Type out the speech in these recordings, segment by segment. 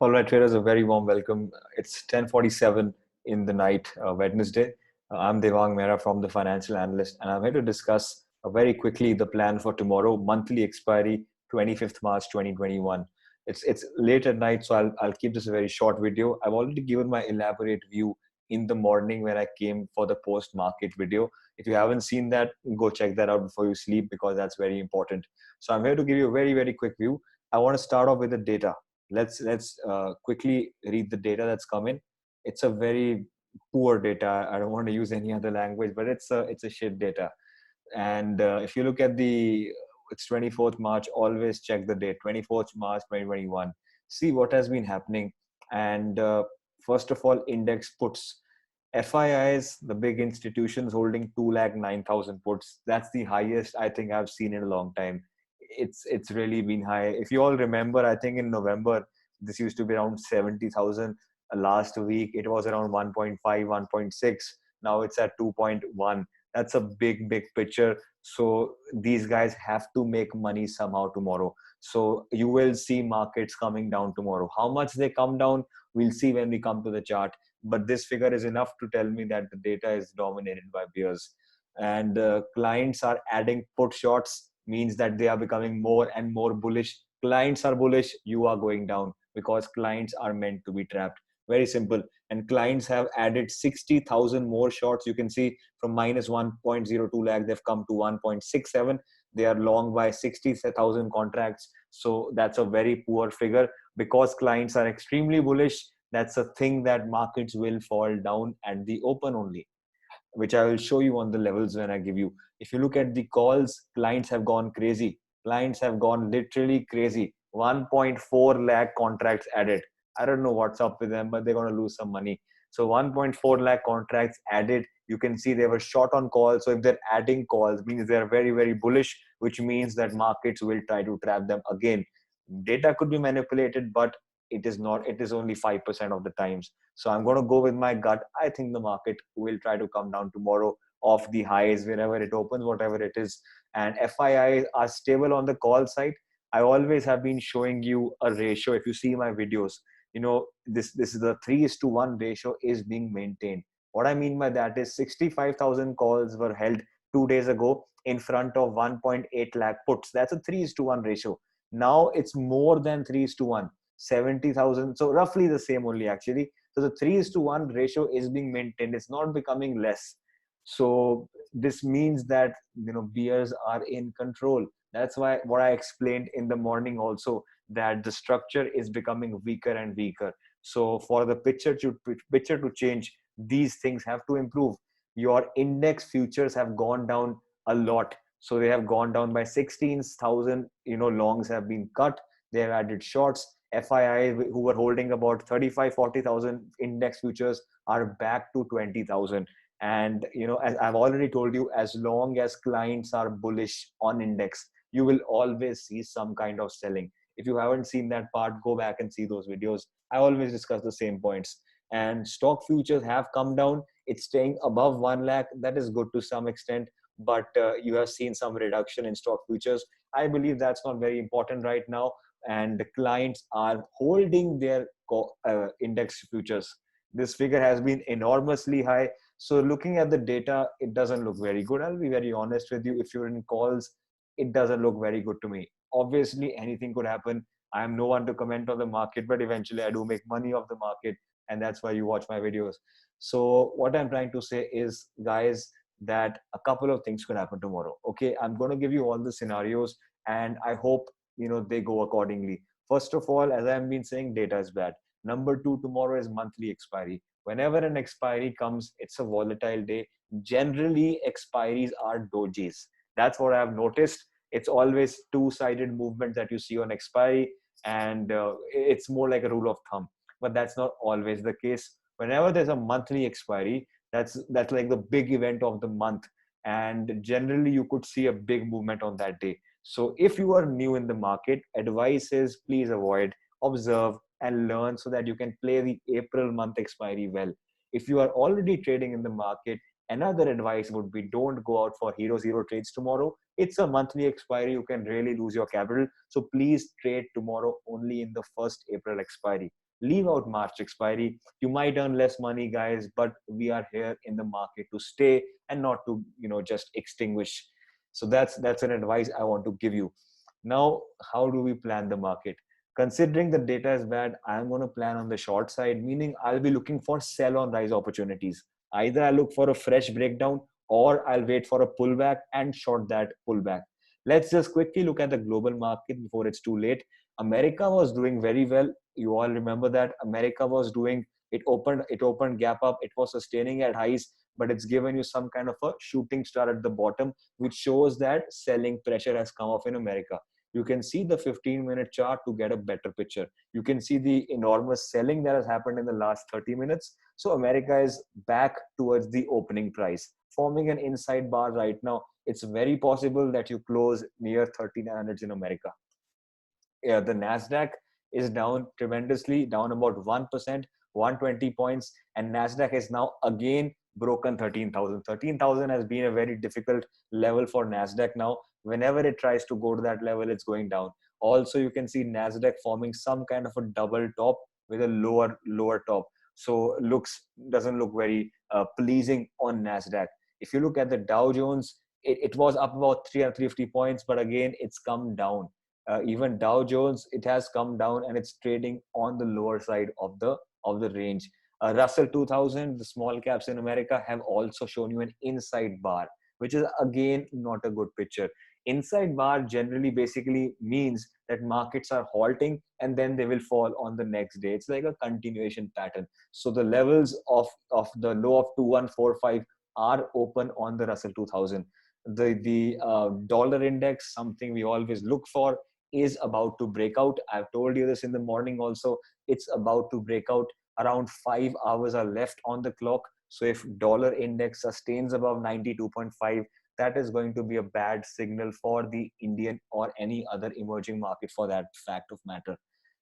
All right, traders, a very warm welcome. It's 10:47 in the night, Wednesday. I'm Devang Mehra from the Financial Analyst, and I'm here to discuss very quickly the plan for tomorrow, monthly expiry, 25th March 2021. It's late at night, so I'll keep this a very short video. I've already given my elaborate view in the morning when I came for the post-market video. If you haven't seen that, go check that out before you sleep because that's very important. So I'm here to give you a very, very quick view. I want to start off with the data. Let's quickly read the data that's come in. It's a very poor data. I don't want to use any other language, but it's a shit data. And if you look at it's 24th March. Always check the date. 24th March 2021. See what has been happening. And first of all, index puts. FIIs, the big institutions holding 209,000 puts. That's the highest I think I've seen in a long time. It's really been high. If you all remember, I think in November this used to be around 70,000. Last week it was around 1.5, 1.6. Now it's at 2.1. That's a big picture. So these guys have to make money somehow tomorrow. So you will see markets coming down tomorrow. How much they come down, we'll see when we come to the chart. But this figure is enough to tell me that the data is dominated by bears. And clients are adding put shots, means that they are becoming more and more bullish. Clients are bullish, you are going down because clients are meant to be trapped. Very simple. And clients have added 60,000 more shorts. You can see from minus 1.02 lakh, they've come to 1.67. They are long by 60,000 contracts. So that's a very poor figure because clients are extremely bullish. That's a thing that markets will fall down at the open only, which I will show you on the levels when I give you. If you look at the calls, clients have gone crazy. Clients have gone literally crazy. 1.4 lakh contracts added. I don't know what's up with them, but they're going to lose some money. So 1.4 lakh contracts added. You can see they were short on calls. So if they're adding calls, means they're very bullish, which means that markets will try to trap them again. Data could be manipulated, but it is not. It is only 5% of the times. So I'm going to go with my gut. I think the market will try to come down tomorrow off the highs wherever it opens, whatever it is. And FIIs are stable on the call side. I always have been showing you a ratio. If you see my videos, this is the 3:1 ratio is being maintained. What I mean by that is 65,000 calls were held 2 days ago in front of 1.8 lakh puts. That's a 3:1 ratio. Now it's more than 3:1. 70,000. So roughly the same only actually. So the 3:1 ratio is being maintained. It's not becoming less. So this means that bears are in control. That's why what I explained in the morning also, that the structure is becoming weaker and weaker. So for the picture to change, these things have to improve. Your index futures have gone down a lot. So they have gone down by 16,000. Longs have been cut. They have added shorts. FII who were holding about 35, 40,000 index futures are back to 20,000. And as I've already told you, as long as clients are bullish on index, you will always see some kind of selling. If you haven't seen that part, go back and see those videos. I always discuss the same points. And stock futures have come down. It's staying above 1 lakh. That is good to some extent, but you have seen some reduction in stock futures. I believe that's not very important right now, and the clients are holding their index futures. This figure has been enormously high. So looking at the data, it doesn't look very good. I'll be very honest with you. If you're in calls, it doesn't look very good to me. Obviously, anything could happen. I am no one to comment on the market, but eventually I do make money off the market. And that's why you watch my videos. So what I'm trying to say is, guys, that a couple of things could happen tomorrow. Okay, I'm going to give you all the scenarios, and I hope they go accordingly. First of all, as I've been saying, data is bad. Number two, tomorrow is monthly expiry. Whenever an expiry comes, it's a volatile day. Generally, expiries are dojis. That's what I've noticed. It's always two-sided movement that you see on expiry, and it's more like a rule of thumb. But that's not always the case. Whenever there's a monthly expiry, that's like the big event of the month, and generally you could see a big movement on that day. So if you are new in the market, advice is please avoid, observe, and learn so that you can play the April month expiry well. If you are already trading in the market, another advice would be don't go out for hero zero trades tomorrow. It's a monthly expiry. You can really lose your capital. So please trade tomorrow only in the first April expiry. Leave out March expiry. You might earn less money, guys, but we are here in the market to stay and not to, just extinguish. So that's an advice I want to give you. Now, how do we plan the market? Considering the data is bad, I'm going to plan on the short side, meaning I'll be looking for sell on rise opportunities. Either I look for a fresh breakdown or I'll wait for a pullback and short that pullback. Let's just quickly look at the global market before it's too late. America was doing very well. You all remember that America was doing, it opened gap up, it was sustaining at highs, but it's given you some kind of a shooting star at the bottom, which shows that selling pressure has come off in America. You can see the 15-minute chart to get a better picture. You can see the enormous selling that has happened in the last 30 minutes. So America is back towards the opening price, forming an inside bar right now. It's very possible that you close near 1300s in America. Yeah, the Nasdaq is down tremendously, down about 1%, 120 points, and Nasdaq is now again broken 13,000. 13,000 has been a very difficult level for Nasdaq now. Whenever it tries to go to that level, it's going down. Also, you can see Nasdaq forming some kind of a double top with a lower top. So doesn't look very pleasing on Nasdaq. If you look at the Dow Jones, it was up about 350 points, but again, it's come down. Even Dow Jones, it has come down and it's trading on the lower side of the range. Russell 2000, the small caps in America, have also shown you an inside bar, which is again not a good picture. Inside bar generally basically means that markets are halting and then they will fall on the next day. It's like a continuation pattern. So the levels of the low of 2145 are open on the Russell 2000. The dollar index, something we always look for, is about to break out. I've told you this in the morning also. It's about to break out. Around 5 hours are left on the clock. So if dollar index sustains above 92.5, that is going to be a bad signal for the Indian or any other emerging market for that fact of matter.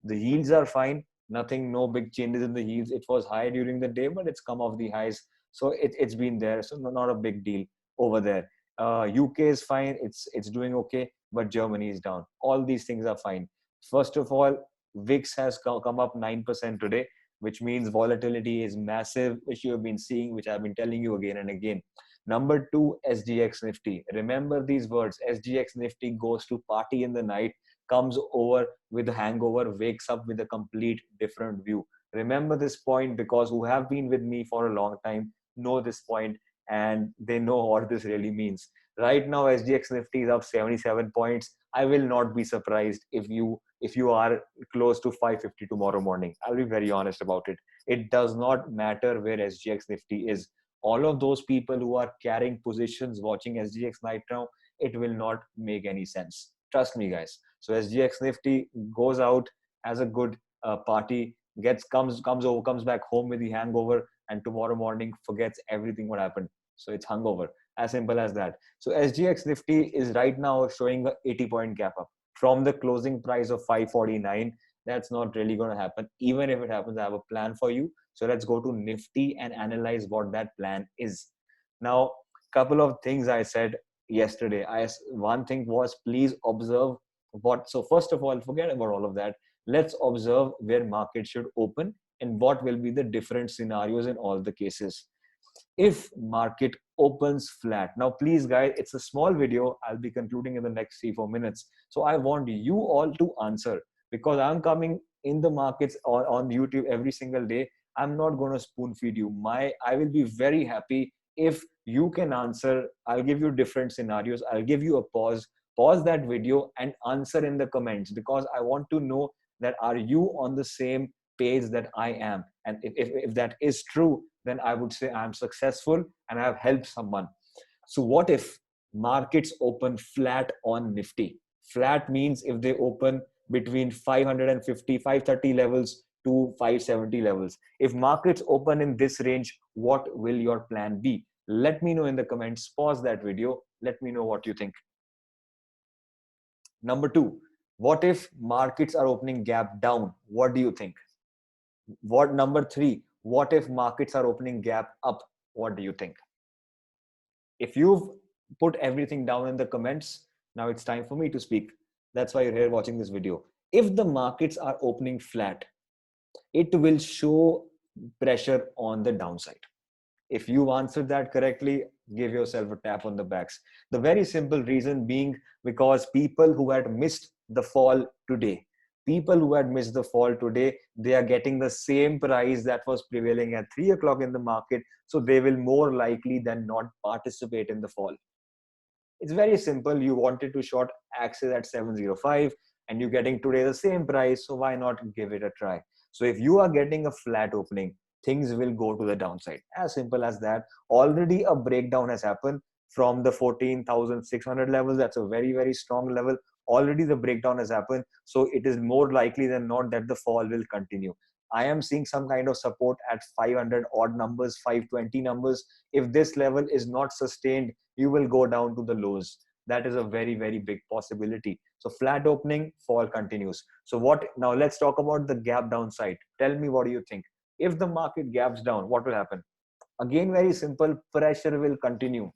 The yields are fine. Nothing, no big changes in the yields. It was high during the day, but it's come off the highs. So it's been there. So not a big deal over there. UK is fine. It's doing okay, but Germany is down. All these things are fine. First of all, VIX has come up 9% today, which means volatility is massive, which you have been seeing, which I've been telling you again and again. Number two, SGX Nifty. Remember these words. SGX Nifty goes to party in the night, comes over with a hangover, wakes up with a complete different view. Remember this point, because who have been with me for a long time know this point and they know what this really means. Right now, SGX Nifty is up 77 points. I will not be surprised if you are close to 550 tomorrow morning. I'll be very honest about it. It does not matter where SGX Nifty is. All of those people who are carrying positions watching SGX right now, it will not make any sense. Trust me, guys. So SGX Nifty goes out as a good party, comes back home with the hangover, and tomorrow morning forgets everything what happened. So it's hungover, as simple as that. So SGX Nifty is right now showing a 80-point gap up from the closing price of 549. That's not really going to happen. Even if it happens, I have a plan for you. So let's go to Nifty and analyze what that plan is. Now, couple of things I said yesterday. One thing was, please observe what. So first of all, forget about all of that. Let's observe where market should open and what will be the different scenarios in all the cases. If market opens flat, now please guys, it's a small video. I'll be concluding in the next 3-4 minutes. So I want you all to answer, because I'm coming in the markets on YouTube every single day. I'm not going to spoon feed you. I will be very happy if you can answer. I'll give you different scenarios. I'll give you a pause that video and answer in the comments, because I want to know that are you on the same page that I am. And if that is true, then I would say I'm successful and I have helped someone. So what if markets open flat on Nifty? Flat means if they open between 550, 530 levels to 570 levels. If markets open in this range, what will your plan be? Let me know in the comments. Pause that video. Let me know what you think. Number two, what if markets are opening gap down? What do you think? Number three, what if markets are opening gap up? What do you think? If you've put everything down in the comments, now it's time for me to speak. That's why you're here watching this video. If the markets are opening flat, it will show pressure on the downside. If you answered that correctly, give yourself a tap on the backs. The very simple reason being because people who had missed the fall today, they are getting the same price that was prevailing at 3 o'clock in the market. So they will more likely than not participate in the fall. It's very simple. You wanted to short Axis at 705 and you're getting today the same price. So why not give it a try? So if you are getting a flat opening, things will go to the downside. As simple as that. Already a breakdown has happened from the 14,600 levels. That's a very, very strong level. Already the breakdown has happened. So it is more likely than not that the fall will continue. I am seeing some kind of support at 500 odd numbers, 520 numbers. If this level is not sustained, you will go down to the lows. That is a very, very big possibility. So flat opening, fall continues. So what, now let's talk about the gap downside. Tell me, what do you think? If the market gaps down, what will happen? Again, very simple, pressure will continue.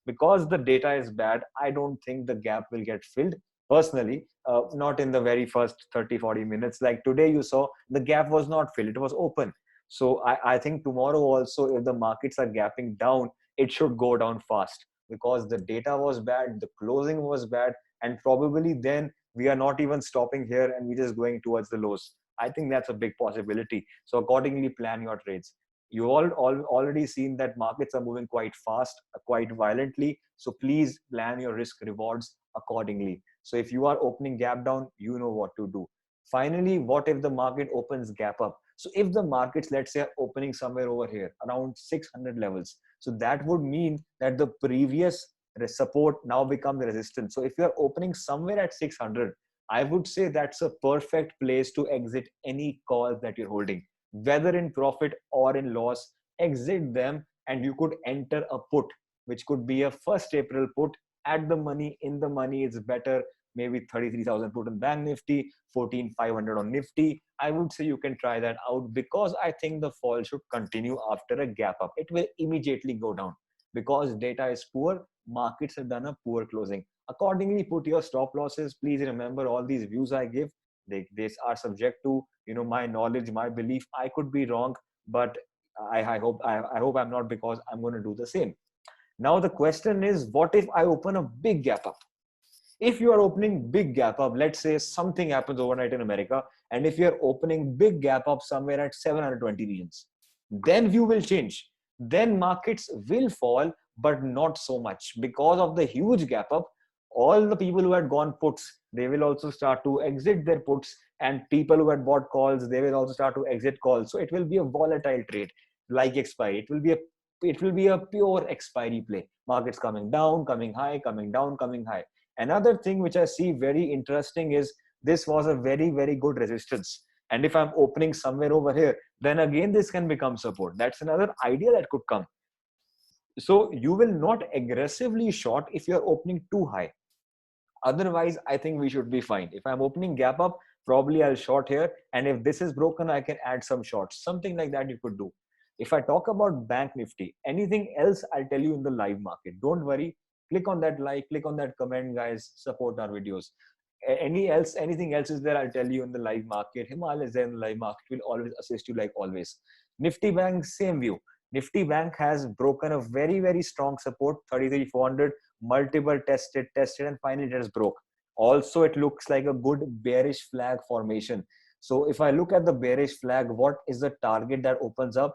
Because the data is bad, I don't think the gap will get filled. Personally, not in the very first 30-40 minutes. Like today, you saw the gap was not filled, it was open. So I think tomorrow also, if the markets are gapping down, it should go down fast because the data was bad, the closing was bad, and probably then we are not even stopping here and we're just going towards the lows. I think that's a big possibility. So accordingly, plan your trades. You all already seen that markets are moving quite fast, quite violently. So please plan your risk rewards accordingly. So if you are opening gap down, you know what to do. Finally, what if the market opens gap up? So if the markets, let's say, are opening somewhere over here around 600 levels, so that would mean that the previous support now becomes resistance. So if you are opening somewhere at 600, I would say that's a perfect place to exit any calls that you're holding, whether in profit or in loss. Exit them and you could enter a put, which could be a 1st April put at the money. In the money is better. Maybe 33,000 put on Bank Nifty, 14,500 on Nifty. I would say you can try that out because I think the fall should continue after a gap up. It will immediately go down because data is poor. Markets have done a poor closing. Accordingly, put your stop losses. Please remember, all these views I give, they are subject to my knowledge, my belief. I could be wrong, but I hope I'm not, because I'm going to do the same. Now the question is, what if I open a big gap up? If you are opening big gap up, let's say something happens overnight in America, and if you're opening big gap up somewhere at 720 regions, then view will change. Then markets will fall, but not so much because of the huge gap up. All the people who had gone puts, they will also start to exit their puts, and people who had bought calls, they will also start to exit calls. So it will be a volatile trade, like expiry. It will be a pure expiry play. Markets coming down, coming high, coming down, coming high. Another thing which I see very interesting is this was a very, very good resistance. And if I'm opening somewhere over here, then again this can become support. That's another idea that could come. So you will not aggressively short if you're opening too high. Otherwise, I think we should be fine. If I'm opening gap up, probably I'll short here. And if this is broken, I can add some shorts. Something like that you could do. If I talk about Bank Nifty, anything else I'll tell you in the live market. Don't worry. Click on that like, click on that comment, guys. Support our videos. Anything else is there, I'll tell you in the live market. Himal is there in the live market. Will always assist you like always. Nifty Bank, same view. Nifty Bank has broken a very, very strong support, 33,400, multiple tested, and finally it has broke. Also, it looks like a good bearish flag formation. So if I look at the bearish flag, what is the target that opens up?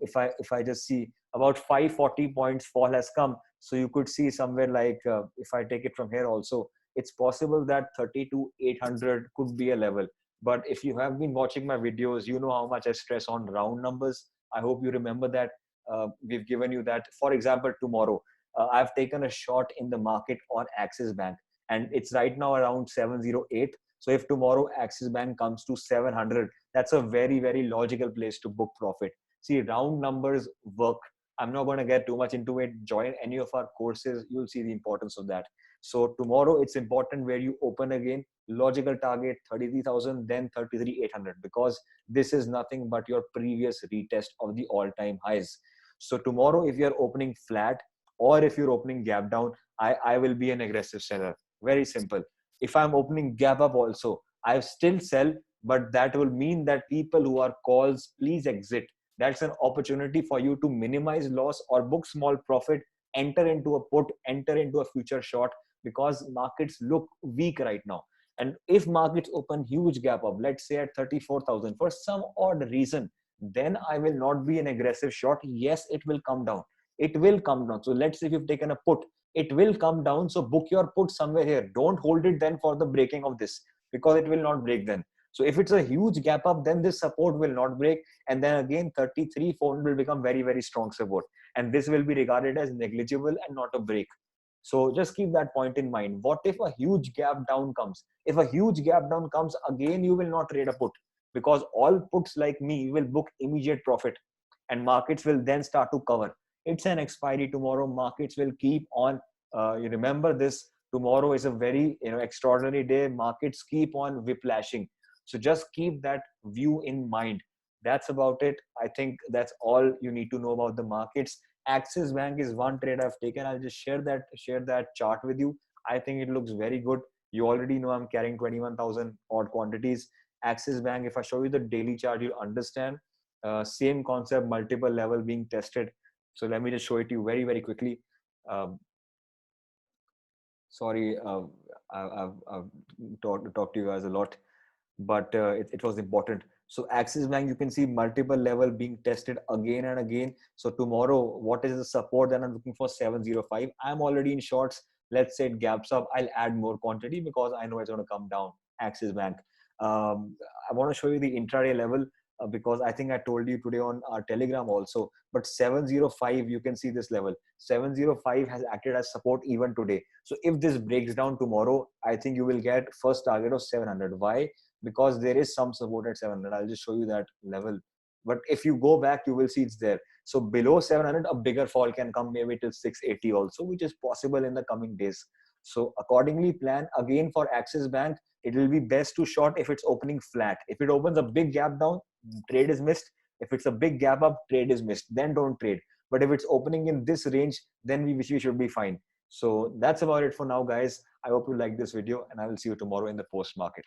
If I just see about 540 points fall has come. So you could see somewhere like, if I take it from here also, it's possible that 32,800 could be a level. But if you have been watching my videos, you know how much I stress on round numbers. I hope you remember that. We've given you that. For example, tomorrow, I've taken a short in the market on Axis Bank, and it's right now around 708. So if tomorrow Axis Bank comes to 700, that's a very, very logical place to book profit. See, round numbers work. I'm not going to get too much into it. Join any of our courses. You'll see the importance of that. So tomorrow it's important where you open again. Logical target 33,000, then 33,800, because this is nothing but your previous retest of the all-time highs. So tomorrow, if you're opening flat or if you're opening gap down, I will be an aggressive seller. Very simple. If I'm opening gap up also, I still sell, but that will mean that people who are calls, please exit. That's an opportunity for you to minimize loss or book small profit, enter into a put, enter into a future short, because markets look weak right now. And if markets open huge gap up, let's say at 34,000 for some odd reason, then I will not be an aggressive short. Yes, it will come down. It will come down. So let's say if you've taken a put, it will come down. So book your put somewhere here. Don't hold it then for the breaking of this, because it will not break then. So if it's a huge gap up, then this support will not break. And then again, 33,400 will become very, very strong support. And this will be regarded as negligible and not a break. So just keep that point in mind. What if a huge gap down comes? If a huge gap down comes, again, you will not trade a put, because all puts like me will book immediate profit, and markets will then start to cover. It's an expiry tomorrow. Markets will keep on. You remember this. Tomorrow is a very extraordinary day. Markets keep on whiplashing. So just keep that view in mind. That's about it. I think that's all you need to know about the markets. Axis Bank is one trade I've taken. I'll just share that chart with you. I think it looks very good. You already know I'm carrying 21,000 odd quantities. Axis Bank, if I show you the daily chart, you'll understand. Same concept, multiple level being tested. So let me just show it to you very, very quickly. Um, sorry, I've talked to you guys a lot, but it was important. So Axis Bank, you can see multiple level being tested again and again. So tomorrow, what is the support that I'm looking for? 705. I'm already in shorts. Let's say it gaps up. I'll add more quantity because I know it's going to come down. Axis Bank. I want to show you the intraday level because I think I told you today on our Telegram also. But 705, you can see this level. 705 has acted as support even today. So if this breaks down tomorrow, I think you will get first target of 700. Why? Because there is some support at 700. I'll just show you that level. But if you go back, you will see it's there. So below 700, a bigger fall can come maybe till 680 also, which is possible in the coming days. So accordingly, plan again for Axis Bank. It will be best to short if it's opening flat. If it opens a big gap down, trade is missed. If it's a big gap up, trade is missed. Then don't trade. But if it's opening in this range, then we should be fine. So that's about it for now, guys. I hope you like this video, and I will see you tomorrow in the post market.